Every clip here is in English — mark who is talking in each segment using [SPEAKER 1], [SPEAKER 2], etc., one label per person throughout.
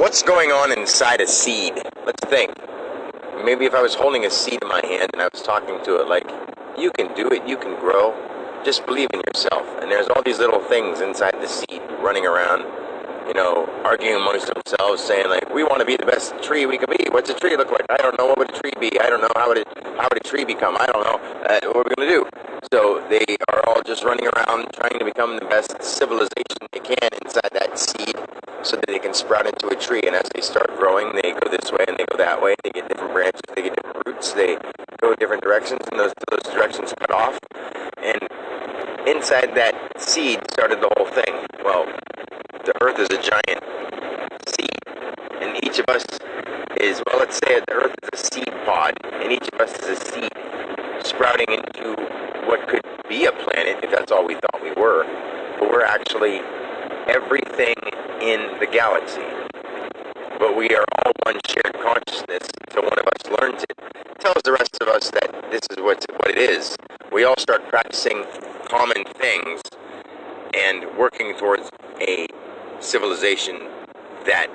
[SPEAKER 1] What's going on inside a seed? Let's think. Maybe if I was holding a seed in my hand and I was talking to it like, you can do it, you can grow, just believe in yourself. And there's all these little things inside the seed running around, arguing amongst themselves, saying like, we want to be the best tree we can be. What's a tree look like? I don't know. What would a tree be? I don't know. How would a tree become? I don't know. What are we going to do? So they are all just running around trying to become the best civilization they can inside that seed so that they can sprout into a tree. And as they start growing, they go this way and they go that way. They get different branches, they get different roots, they go different directions, and those directions cut off. And inside that seed started the whole thing. Well, the earth is a giant seed, and each of us is, well, let's say the earth is a seed pod, and each of us is a seed sprouting into what could be a planet if that's all we thought we were. But we're actually everything in the galaxy. But we are all one shared consciousness until one of us learns it. Tells the rest of us that this is what it is. We all start practicing common things and working towards a civilization that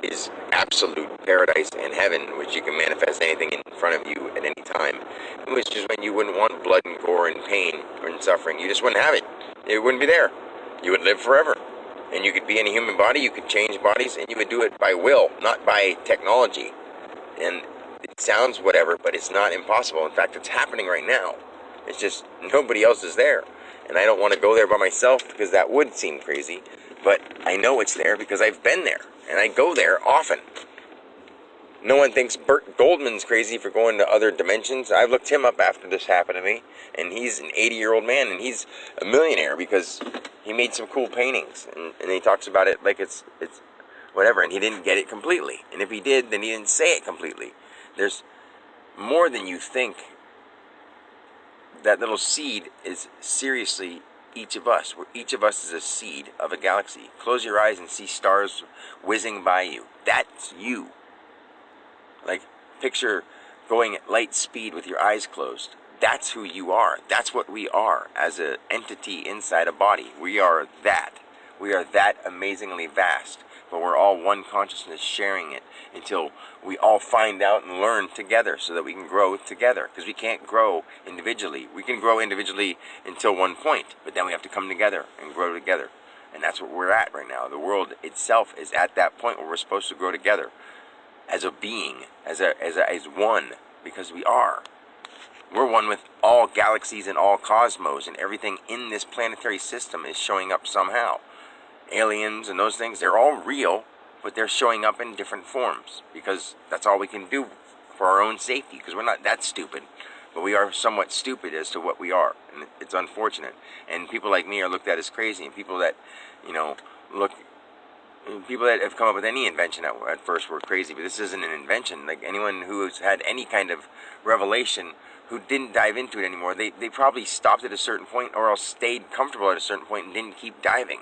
[SPEAKER 1] is absolute paradise and heaven, which you can manifest anything in front of you at any time. Which is when you wouldn't want blood and gore and pain and suffering. You just wouldn't have it. It wouldn't be there. You would live forever. And you could be in a human body, you could change bodies, and you would do it by will, not by technology. And it sounds whatever, but it's not impossible. In fact, it's happening right now. It's just nobody else is there. And I don't want to go there by myself because that would seem crazy. But I know it's there because I've been there. And I go there often. No one thinks Bert Goldman's crazy for going to other dimensions. I looked him up after this happened to me. And he's an 80-year-old man. And he's a millionaire because he made some cool paintings. And he talks about it like it's whatever. And he didn't get it completely. And if he did, then he didn't say it completely. There's more than you think. That little seed is seriously each of us. Each of us is a seed of a galaxy. Close your eyes and see stars whizzing by you. That's you. Like, picture going at light speed with your eyes closed. That's who you are. That's what we are as an entity inside a body. We are that. We are that amazingly vast. But we're all one consciousness sharing it until we all find out and learn together so that we can grow together. Because we can't grow individually. We can grow individually until one point, but then we have to come together and grow together. And that's what we're at right now. The world itself is at that point where we're supposed to grow together as a being, as one, because we are. We're one with all galaxies and all cosmos, and everything in this planetary system is showing up somehow. Aliens and those things, they're all real, but they're showing up in different forms because that's all we can do for our own safety, because we're not that stupid, but we are somewhat stupid as to what we are, and it's unfortunate. And people like me are looked at as crazy, and people that people that have come up with any invention at first were crazy, but this isn't an invention. Like, anyone who's had any kind of revelation who didn't dive into it anymore, they probably stopped at a certain point or else stayed comfortable at a certain point and didn't keep diving.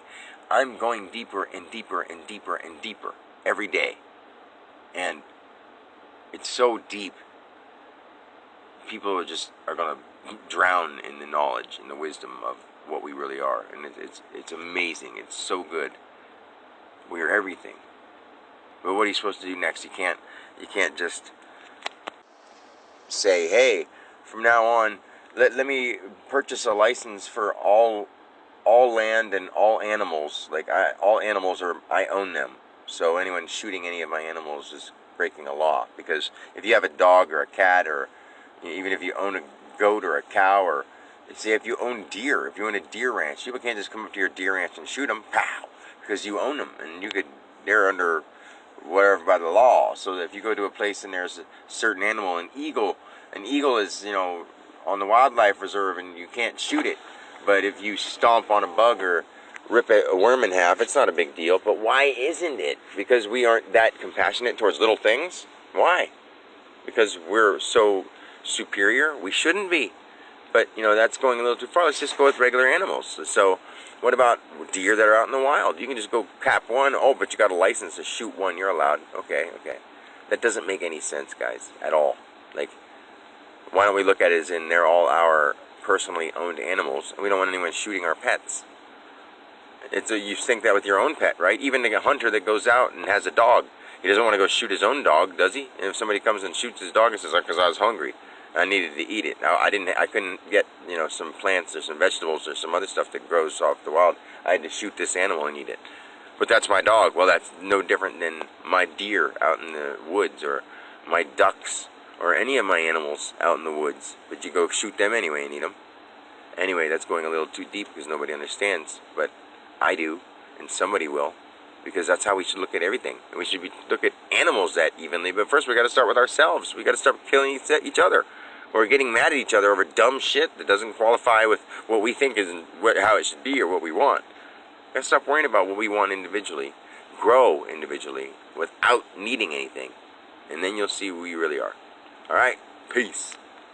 [SPEAKER 1] I'm going deeper and deeper and deeper and deeper every day. And it's so deep. People are going to drown in the knowledge and the wisdom of what we really are. And it's amazing. It's so good. We are everything. But what are you supposed to do next? You can't just say, hey, from now on, let me purchase a license for all land and all animals. Like, all animals I own them. So anyone shooting any of my animals is breaking a law. Because if you have a dog or a cat, or even if you own a goat or a cow, or say if you own deer, if you own a deer ranch, people can't just come up to your deer ranch and shoot them, pow, because you own them, and they're under whatever by the law. So that if you go to a place and there's a certain animal, an eagle is on the wildlife reserve, and you can't shoot it. But if you stomp on a bug or rip a worm in half, it's not a big deal. But why isn't it? Because we aren't that compassionate towards little things? Why? Because we're so superior? We shouldn't be. But, that's going a little too far. Let's just go with regular animals. So, what about deer that are out in the wild? You can just go cap one. Oh, but you got a license to shoot one. You're allowed. Okay. That doesn't make any sense, guys, at all. Like, why don't we look at it as in they're all our personally owned animals, and we don't want anyone shooting our pets. You think that with your own pet, right? Even a hunter that goes out and has a dog, He doesn't want to go shoot his own dog, does he? And if somebody comes and shoots his dog and says, because I was hungry, I needed to eat it. Now, I couldn't get, some plants or some vegetables or some other stuff that grows off the wild. I had to shoot this animal and eat it. But that's my dog. Well, that's no different than my deer out in the woods, or my ducks, or any of my animals out in the woods. But you go shoot them anyway and eat them. Anyway, that's going a little too deep because nobody understands. But I do, and somebody will. Because that's how we should look at everything. And we should look at animals that evenly. But first we got to start with ourselves. We got to start killing each other. Or getting mad at each other over dumb shit that doesn't qualify with what we think is how it should be or what we want. We got to stop worrying about what we want individually. Grow individually without needing anything. And then you'll see who you really are. Alright? Peace.